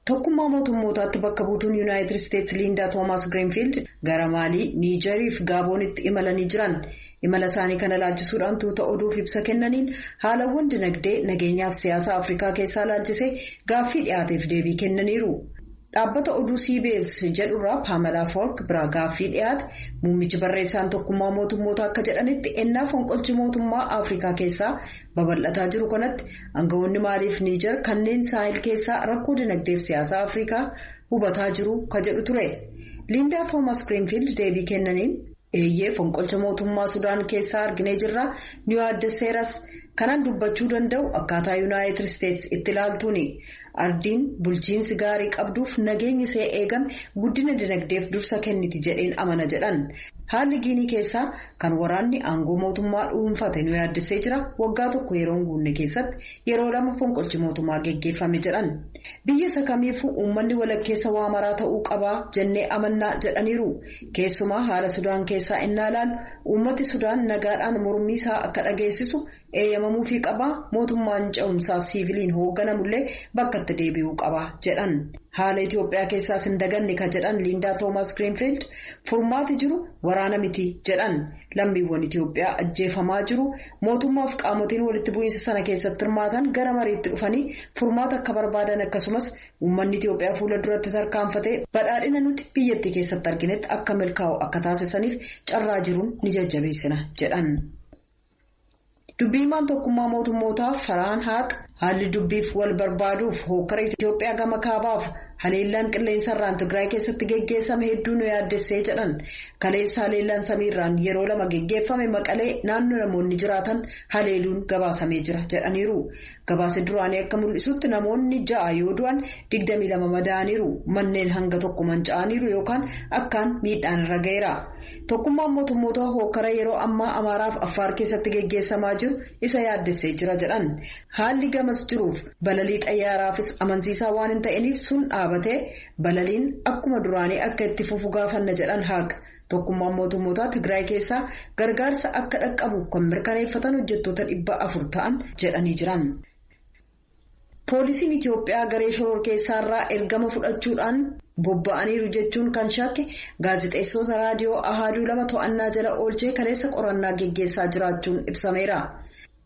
Tokkummaa mootummootaatti bakka buutuun Yuunaayitid Isteetsi Liindaa Toomaas Giriinfiild gara Maalii, Niijerii fi Gaaboonitti imalanii jiran. Imala isaanii kana ilaalchisuudhaan tuuta oduuf ibsa kennaniin haalawwan dinagdee, nageenyaaf siyaasa Afrikaa keessaa ilaalchisee gaaffii dhiyaateef deebii kennaniiru. Dhaabbata oduu CBS jedhurraa Paamelaa Foork biraa gaaffii dhiyaate muummichi barreessaan tokkummaa mootummoota akka jedhanitti ennaa fonqolchi mootummaa Afrikaa keessaa babal'ataa jiru kanatti aangawoonni Maaliif Niijer kanneen saahil keessaa rakkoo dinagdeef siyaasa Afrikaa hubataa jiru ka jedhu ture. Liindaa Toomaas Giriinfiild deebii kennaniin eeyyee fonqolcha mootummaa Sudaan keessaa arginee jirra ni yaaddeesseeras kanan dubbachuu danda'u akkaataa Yuunaayitid Isteetsi itti ilaaltuuni. Ardiin bulchiinsi gaarii qabduuf nageenyi see eegame guddina dinagdeef dursa kenniti jedheen amana jedhan. Haalli Giinii keessaa kan waraanni aangoo mootummaa dhuunfate nu yaaddessee jira. Waggaa tokko yeroo hin guunne keessatti yeroo lama fonqolchi mootummaa geggeeffame jedhan. Biyya isa kamiifuu uummanni walakkeessa waa maraa ta'uu qabaa jennee amannaa jedhaniiru. Keessumaa haala Sudaan keessaa innaa ilaalu uummati Sudaan nagaadhaan mormii isaa akka dhageessisu eeyyamamuufii qabaa mootummaan ce'umsaa siiviliin hoogganamullee bakka itti deebi'uu qabaa jedhan. Haala Itoophiyaa keessaas hin daganne ka jedhan Liindaa Toomaas Giriinfiild furmaati jiru waraana miti jedhan. Lammiiwwan Itoophiyaa ajjeefamaa jiru mootummaaf qaamotiin walitti bu'iinsa sana keessatti hirmaatan gara mariitti dhufanii furmaata akka barbaadan akkasumas uummanni Itoophiyaa fuula duratti tarkaanfatee badhaadhina nuti biyyattii keessatti arginetti akka milkaa'u akka taasisaniif carraa jiruun ni jajjabeessina jedhan. Dubbiimaan tokkummaa mootummootaa Farhaan Haaq haalli dubbiif wal barbaaduuf hokkara Itoophiyaa gama kaabaaf haleellaan qilleensarraan Tigraay keessatti geggeessame hedduu nu yaaddessee jedhan. Kaleessa haleellaan samiirraan yeroo lama geggeeffame Maqalee naannoo namoonni jiraatan haleeluun gabaasamee jira jedhaniiru. Gabaasa duraanii akka mul'isutti namoonni 6 yoo du'an 22 madaa'aniiru. Manneen hanga tokko manca'aniiru yookaan akkaan miidhaan irra ga'eera. Tokkummaan mootummoota hokkara yeroo ammaa Amaaraaf Affaar keessatti geggeessamaa jiru isa yaaddessee jira jedhan. Haalli gamas jiruuf balalii xayyaaraafis amansiisaa waan hin ta'iniif sun dhaabatee balaliin akkuma duraanii akka itti fufu gaafanna jedhan Haaq. Tokkummaan mootummootaa Tigraay keessaa gargaarsa akka dhaqqabu kan mirkaneeffatan hojjettoota 400 ta'an jedhanii jiran. Poolisiin Itoophiyaa garee shororkeessaarraa ergama fudhachuudhaan bobba'aniiru jechuun kan shakke gaazexeessota raadiyoo Ahaduu 2 to'annaa jala oolchee kaleessa qorannaa geggeessaa jiraachuun ibsameera.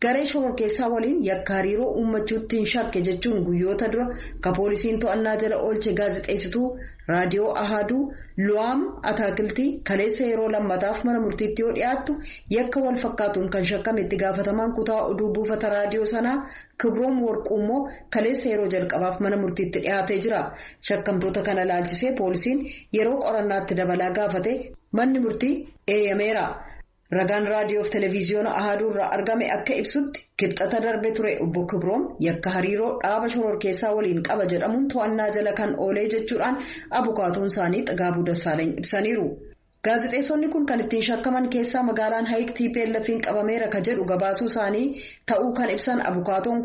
Garee shororkeessaa waliin yakka hariiroo uummachuutti shakke jechuun guyyoota dura ka poolisiin to'annaa jala oolche gaazexeessituu raadiyoo Ahaduu Luwaam Ataakiltii kaleessa yeroo lammataaf mana murtiitti yoo dhiyaattu yakka wal fakkaatuun kan shakkame itti gaafatamaan kutaa oduu buufata raadiyoo sanaa Kibroom Warquu immoo kaleessa yeroo jalqabaaf mana murtiitti dhiyaatee jira. Shakkamtoota kana ilaalchisee poolisiin yeroo qorannaatti dabalaa gaafate manni murtii eeyyameera. Ragaan raadiyoof televiziyoona Ahaduu irraa argame akka ibsutti kibxata darbe ture obbo Kibroom yakka hariiroo dhaaba shororkeessaa waliin qaba jedhamuun to'annaa jala kan oolee jechuudhaan abukaatoon isaanii Xagaabuu Dassaalany ibsaniiru. Gaazexeessonni kun kan ittiin shakkaman keessaa magaalaan Hayiik TPLF'n qabameera ka jedhu gabaasuu isaanii ta'uu kan ibsan abukaatoon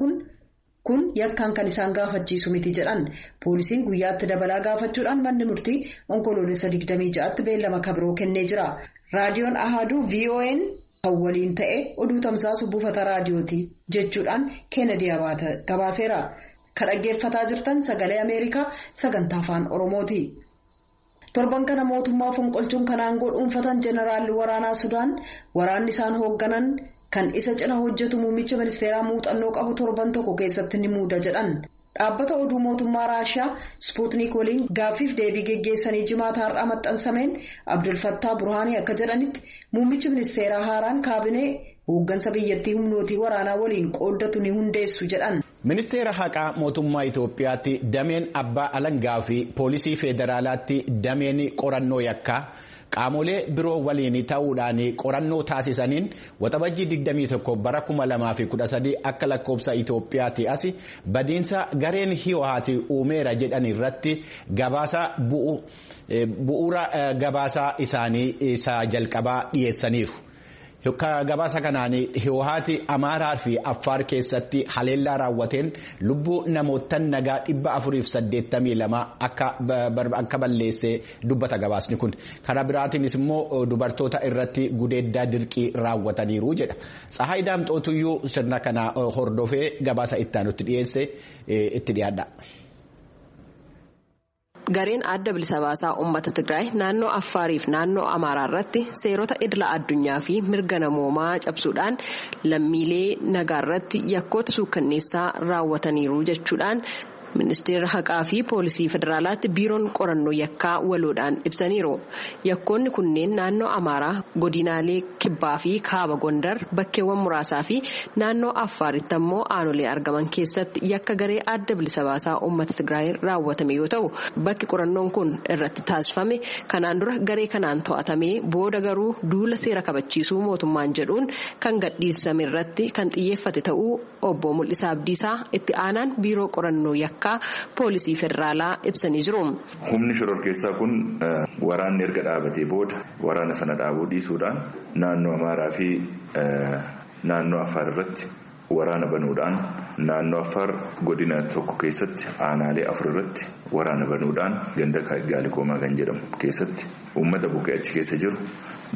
kun yakkaan kan isaan gaafachiisu miti jedhan. Poolisiin guyyaatti dabalaa gaafachuudhaan manni murtii onkoloolessa 26tti beellama kabiroo kennee jira. Raadiyoon Ahaduu VON kan waliin ta'e oduu tamsaasu buufata raadiyooti jechuudhaan Kennedy Abaata gabaaseera. Kan dhaggeeffataa jirtan sagalee Ameerikaa sagantaa afaan Oromooti. Torban kana mootummaa fonqolchuun kan aangoo dhuunfatan jeneraalli waraanaa Sudaan waraanni isaan hoogganan kan isa cina hojjetu muummicha ministeeraa muuxannoo qabu torban tokko keessatti ni muuda jedhan. Dhaabbata oduu mootummaa Raashiyaa Sputnik waliin gaaffiif deebii geggeessanii jimaata har'aa maxxansameen Abdul Fattah Burhaanii akka jedhanitti muummichi ministeeraa haaraan kaabinee hooggansa biyyattii humnootii waraanaa waliin qooddatu ni hundeessu jedhan. Ministeera haqaa mootummaa Itoophiyaatti dameen abbaa alangaa fi poolisii federaalaatti dameen qorannoo yakkaa qaamolee biroo waliin ta'uudhaan qorannoo taasisaniin waxabajjii 21 bara 2013 akka lakkoobsa Itoophiyaatti asi badiinsa gareen hiwaati uumeera jedhan irratti gabaasa bu'uura gabaasaa isaanii isa jalqabaa dhiyeessaniiru. Gabaasa kanaan hiwaati Amaaraa fi Affaar keessatti haleellaa raawwateen lubbuu namoota nagaa 482 akka balleessee dubbata gabaasni kun. Karaa biraatiinis immoo dubartoota irratti gudeeddaa dirqii raawwataniiru jedha. Tsahaay Daamxootuyyuu sirna kana hordofee gabaasa itti aanutti dhiyeesse itti dhiyaadha. Gareen adda bilisa baasaa uummata Tigraay naannoo Affaarii fi naannoo Amaaraa irratti seerota idila addunyaa fi mirga namoomaa cabsuudhaan lammiilee nagaa irratti yakkoota suukkanneessaa raawwataniiru jechuudhaan Ministeera haqaa fi poolisii federaalaatti biiroon qorannoo yakkaa waloodhaan ibsaniiru. Yakkoonni kunneen naannoo Amaaraa, godinaalee Kibbaa fi Kaaba Gondar, bakkeewwan muraasaa fi naannoo Affaaritti ammoo aanolee argaman keessatti yakka garee adda bilisa baasaa uummata Tigraay raawwatame yoo ta'u, bakki qorannoon kun irratti taasifame kanaan dura garee kanaan to'atamee booda garuu duula seera kabachiisuu mootummaan jedhuun kan gadhiisame irratti kan xiyyeeffate ta'uu obbo Mul'isaa Abdiisaa itti aanaan biiroo qorannoo yakkaa poolisii federaalaa ibsanii jiru. Humni shororkeessaa kun waraanni erga dhaabatee booda waraana sana dhaabuu dhiisuudhaan naannoo Amaaraa fi naannoo Affaar irratti waraana banuudhaan naannoo Affaar godina tokko keessatti aanaalee 4 irratti waraana banuudhaan ganda Gaalikoomaa kan jedhamu keessatti uummata buqqee achi keessa jiru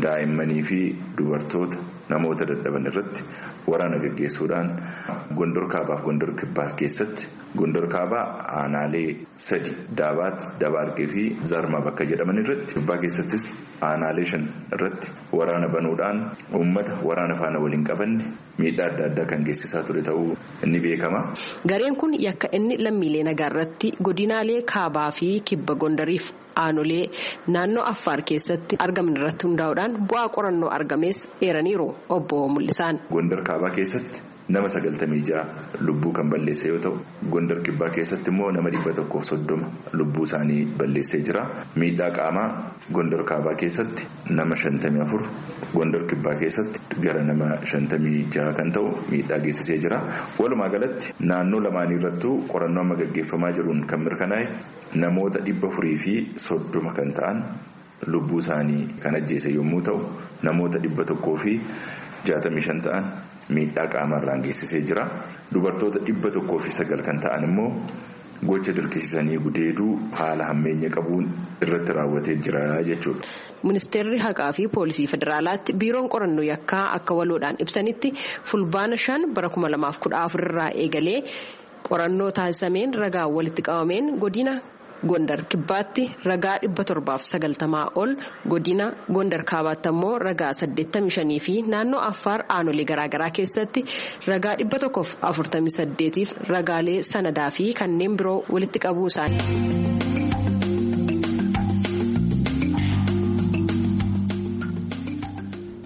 daa'immanii fi dubartoota namoota dadhaban irratti waraana gaggeessuudhaan Gondor Kaabaa fi Gondor Kibbaa keessatti Gondor Kaabaa aanaalee 3 Daabaat, Dabaarqee fi Zarmaa bakka jedhaman irratti Kibbaa keessattis aanaalee 5 irratti waraana banuudhaan uummata waraana faana waliin qabanne miidhaa adda addaa kan geessisaa ture ta'uu inni beekama. Gareen kun yakka inni lammiilee nagaa irratti godinaalee Kaabaa fi Kibba Gondariif aanolee naannoo Affaar keessatti argaman irratti hundaa'uudhaan bu'aa qorannoo argames eeraniiru obbo Mul'isaan. Gondar Kaabaa keessatti nama 96 lubbuu kan balleesse yoo ta'u, Gondar Kibbaa keessatti immoo nama 130 lubbuu isaanii balleessee jira. Miidhaa qaamaa Gondar Kaabaa keessatti nama 54, Gondar Kibbaa keessatti gara nama 56 kan ta'u miidhaa geessisee jira. Walumaa galatti naannoo lamaanii irrattuu qorannoo amma gaggeeffamaa jiruun kan mirkanaa'e namoota 430 kan ta'an lubbuu isaanii kan ajjeese yommuu ta'u, namoota 165 ta'an miidhaa qaamarraan geessisee jira. Dubartoota 109 kan ta'an immoo gocha dirqisiisanii gudeeduu haala hammeenya qabuun irratti raawwatee jira jechuudha. Ministeerri haqaa fi poolisii federaalaatti biiroon qorannoo yakkaa akka waloodhaan ibsanitti fulbaana 5 bara 2014 irraa eegalee qorannoo taasisameen ragaa walitti qabameen godina Gondar Kibbaatti ragaa 790 ol, godina Gondar Kaabaatti ammoo ragaa 85 fi naannoo Affaar aanolee garaagaraa keessatti ragaa 148 fi ragaalee sanadaa fi kanneen biroo walitti qabuu isaanii.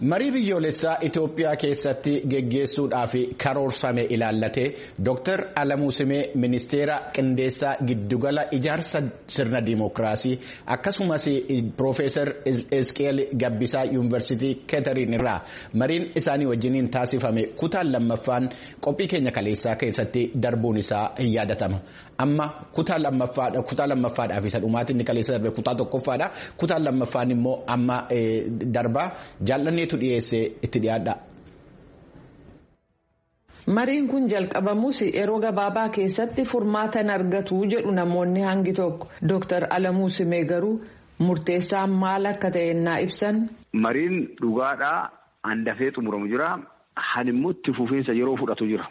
Marii biyyoolessaa Itoophiyaa keessatti geggeessuudhaaf karoorsame ilaallatee Dr. Alamuu Simee ministeera qindeessaa giddugala ijaarsa sirna dimookiraasii akkasumas Profeesar Isqeel Gabbisaa Yuunivarsiitii Keetariin irraa mariin isaanii wajjiniin taasifame kutaan lammaffaan qophii keenya kaleessaa keessatti darbuun isaa hin yaadatama. Amma kutaa lammaffaadhaaf isa dhumaatiin kaleessa darbe kutaa tokkoffaadha. Kutaan lammaffaan immoo amma darbaa jaallanneetu dhiyeessee itti dhiyaadha. Mariin kun jalqabamus yeroo gabaabaa keessatti furmaata argatu jedhu namoonni hangi tokko. Dr. Alamuu Simee garuu murteessaan maal akka ta'e naa ibsan. Mariin dhugaadhaa handafee xumuramu jira. Hanimmoo itti fufiinsa yeroo fudhatu jira.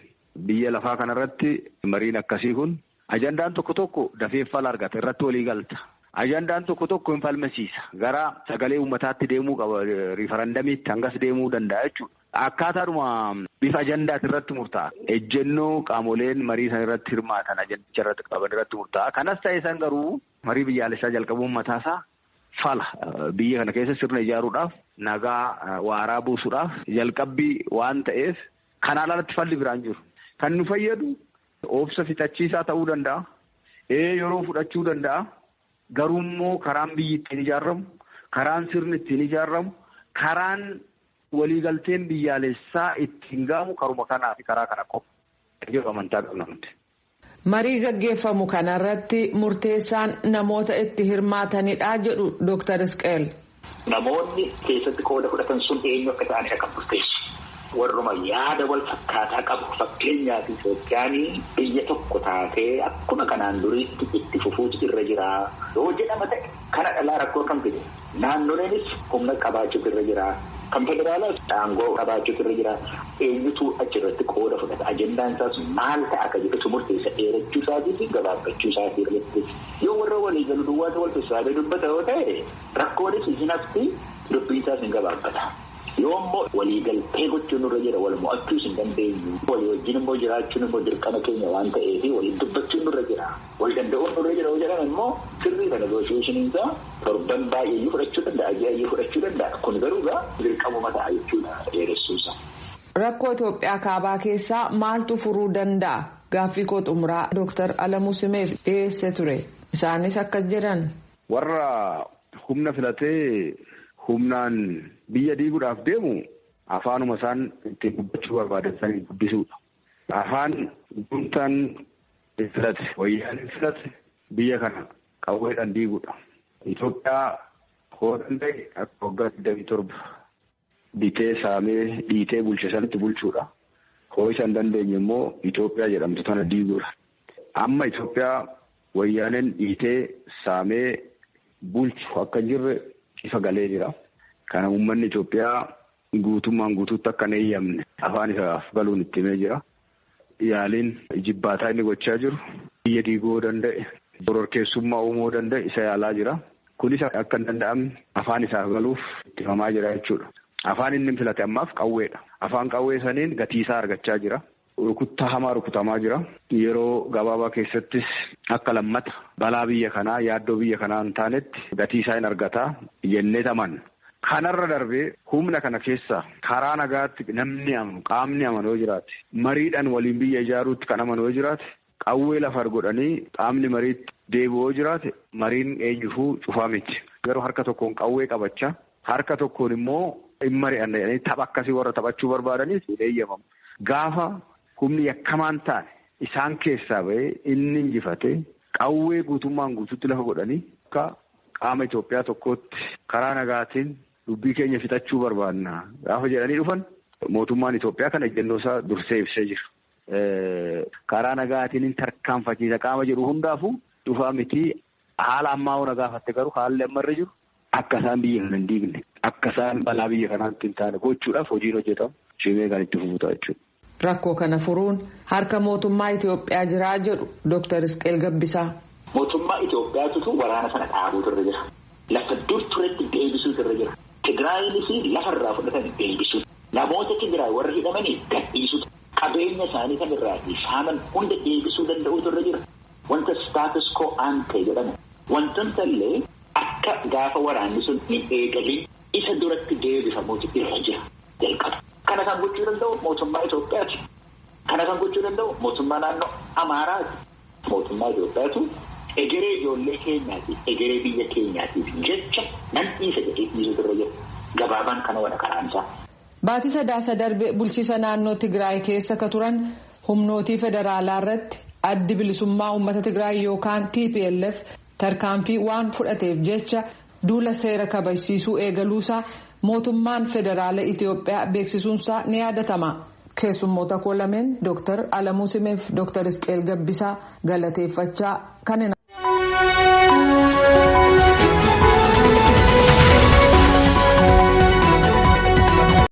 Biyya lafaa kanarratti mariin akkasii kun ajandaan tokko dafee fala argata irratti walii galta. Ajandaan tokko hin falmasiisa. Gara sagalee uummataatti deemuu qaba. Riifarandamiitti hangas deemuu danda'a jechuudha. Akkaataadhuma bifa ajandaati irratti murtaa'a. Ejjennoo qaamoleen marii san irratti hirmaatan ajandicha irratti qaban irratti murtaa'a. Kanas ta'e san garuu marii biyyaalessaa jalqabuun mataasaa fala. Biyya kana keessa sirna ijaaruudhaaf, nagaa waaraa buusuudhaaf jalqabbii waan ta'eef kanaan alatti falli biraan jiru. Kan nu fayyadu obsa fixachiisaa ta'uu danda'a. Yeroo fudhachuu danda'a. Garuu immoo karaan biyyi ittiin ijaaramu, karaan sirni ittiin ijaaramu, karaan waliigalteen biyyaalessaa ittiin gaamu karuma kanaa fi karaa kana qofa jedhu amantaa qabna nuti. Marii gaggeeffamu kanarratti murteessaan namoota itti hirmaatanidha jedhu Dr. Isqeel. Namoonni keessatti qooda fudhatan sun eenyu akka ta'an kan murteessu. warruma yaada wal fakkaataa qabu fakkeenyaaf Itoophiyaan biyya tokko taatee akkuma kanaan duriitti itti fufuutu irra jira yoo jedhama ta'e kana dhalaa rakkoo kan fide naannoleenis humna qabaachuutu irra jira kan federaalaas aangoo qabaachuutu irra jira eenyutu achirratti qooda fudhata ajendaan isaas maal ta'a akka jedhutu murteessa dheerachuu isaatii fi gabaabbachuu isaatii irratti yoo warra walii galu duwwaatu wal keessaa dubbata yoo ta'e rakkoonis isin hafti dubbii isaas hin gabaabbata. Yoo immoo waliigaltee gochuun nurra jira wal mo'achuus hin dandeenyu walii wajjin immoo jiraachuun immoo dirqama keenya waan ta'eef waliin dubbachuun nurra jira wal danda'uun nurra jira yoo jedhan immoo sirriidha negoosheeshiniinsaa torban baay'ee fudhachuu danda'a ji'a fudhachuu danda'a kun garuu dirqamuma ta'a jechuudha dheeressuusa. Rakkoo Itoophiyaa kaabaa keessaa maaltu furuu danda'a? Gaaffii koo xumuraa Dr. Alamuu Simeef dhiyeessee ture. Isaanis akkas jedhan. Warra humna filatee humnaan biyya diiguudhaaf deemu afaanuma isaan ittiin dubbachuu barbaadan sanii dubbisuudha. Afaan guntaan filate wayyaan filate biyya kana qawweedhaan diiguudha. Itoophiyaa hoo danda'e akka waggaa 27 bitee saamee dhiitee bulche sanitti bulchuudha. Hoo isa hin dandeenye immoo Itoophiyaa jedhamtu tana diiguudha. Amma Itoophiyaa wayyaaneen dhiitee saamee bulchu akka jirre ifa galee jira. Kana uummanni Itoophiyaa guutummaan guutuutti akka hin eeyyamne afaan isaaf galuun itti himee jira. Yaaliin jibbaataa inni gochaa jiru biyya diiguu danda'e shororkeessummaa uumuu danda'e isa yaalaa jira. Kunis akka hin danda'amne afaan isaaf galuuf itti himamaa jira jechuudha. Afaan inni filate ammaaf qawweedha. Afaan qawwee saniin gatiisaa argachaa jira. Rukuttaa hamaa rukutamaa jira. Yeroo gabaabaa keessattis akka lammata balaa biyya kanaa yaaddoo biyya kanaa hin taanetti gatiisaa hin argataa jennee taman. Kanarra darbee humna kana keessa karaa nagaatti namni amanu qaamni amanu yoo jiraate mariidhaan waliin biyya ijaaruutti kan amanu yoo jiraate qawwee lafa godhanii qaamni mariitti deebi'u yoo jiraate mariin eenyufuu cufaa miti. Garuu harka tokkoon qawwee qabachaa harka tokkoon immoo hin mari'annee tapha akkasii warra taphachuu barbaadaniif hin eeyyamamu. Gaafa humni yakkamaan taane isaan keessaa bahee inni injifate qawwee guutummaan guutuutti lafa godhanii akka qaama Itoophiyaa tokkootti karaa nagaatiin dubbii keenya fixachuu barbaanna gaafa jedhanii dhufan mootummaan Itoophiyaa kana ejjennoo isaa dursee ibsee jira. Karaa nagaatiin tarkaanfachiisa qaama jedhu hundaafuu dhufaa miti haala ammaa hona gaafatte garuu haalli ammarra jiru akka isaan biyya kana hin diigne akka isaan balaa biyya kanaatti hin taane gochuudhaaf hojiin hojjetamu cimee kan itti fufuuta jechuudha. Rakkoo kana furuun harka mootummaa Itoophiyaa jiraa jedhu Dr. Isqeel Gabbisaa. Mootummaa Itoophiyaatu waraana sana dhaabuutu irra jira. Lafa dur turetti deebisuutu irra jira. Tigraayinis lafarraa fudhatan deebisuu. Namoota Tigraay warra hidhamanii gadhiisuutu. Qabeenya isaanii kan irraatii saaman hunda deebisuu danda'uutu irra jira. Wanta staatus quo ante jedhamu. Wantoota illee akka gaafa waraanni sun hin eegalin isa duratti deebifamuutu irra jira. Jalqaba. Kana kan gochuu danda'u mootummaa Itoophiyaati. Kana kan gochuu danda'u mootummaa naannoo Amaaraati. Mootummaa Itoophiyaatu egeree ijoollee keenyaati. Egeree biyya keenyaatiif jecha nan dhiisa jedhee dhiisuutu irra jira. Gabaabaan kana wada karaansaa. Baatii Sadaasa darbe bulchiisa naannoo Tigraay keessa ka turan humnootii federaalaa irratti addi bilisummaa uummata Tigraay yookaan TPLF tarkaanfii waan fudhateef jecha duula seera kabachiisuu eegaluusaa mootummaan federaala Itoophiyaa beeksisuunsaa ni yaadatama. Keessummoota koo lameen Dr. Alamuu Simeef Dr. Isqeel Gabbisaa galateeffachaa kan